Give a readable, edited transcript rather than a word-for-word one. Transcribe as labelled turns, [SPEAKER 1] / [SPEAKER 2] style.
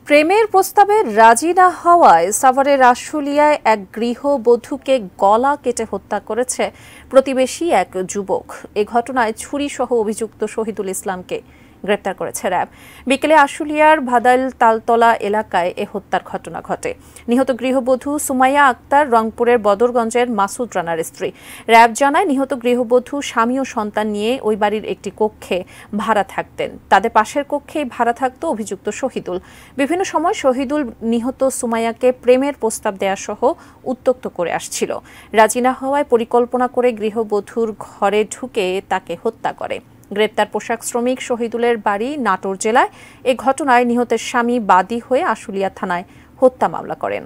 [SPEAKER 1] প্রেমের প্রস্তাবে রাজি না হওয়ায় সাভারের আশুলিয়ায় এক গৃহবধূকে গলা কেটে হত্যা করেছে প্রতিবেশী এক যুবক। এ ঘটনায় ছুরিসহ অভিযুক্ত শহীদুল ইসলামকে গ্রেপ্তার করেছে র্যাব। বিকেলে আশুলিয়ার ভাদাইল তালতলা এলাকায় এ হত্যার ঘটনা ঘটে। নিহত গৃহবধূ সুমাইয়া আক্তার রংপুরের বদরগঞ্জের মাসুদ রানার স্ত্রী। র্যাব জানায়, নিহত গৃহবধূ স্বামী ও সন্তান নিয়ে ওই বাড়ির একটি কক্ষে ভাড়া থাকতেন। তাদের পাশের কক্ষেই ভাড়া থাকত অভিযুক্ত শহীদুল। বিভিন্ন সময় শহীদুল নিহত সুমাইয়াকে প্রেমের প্রস্তাব দেয়া সহ উত্ত্যক্ত করে আসছিল। রাজি না হওয়ায় পরিকল্পনা করে গৃহবধূর ঘরে ঢুকে তাকে হত্যা করে। গ্রেপ্তার পোশাক শ্রমিক শহীদুলের বাড়ি নাটোর জেলায়। এ ঘটনায় নিহতের স্বামী বাদী হয়ে আশুলিয়া থানায় হত্যা মামলা করেন।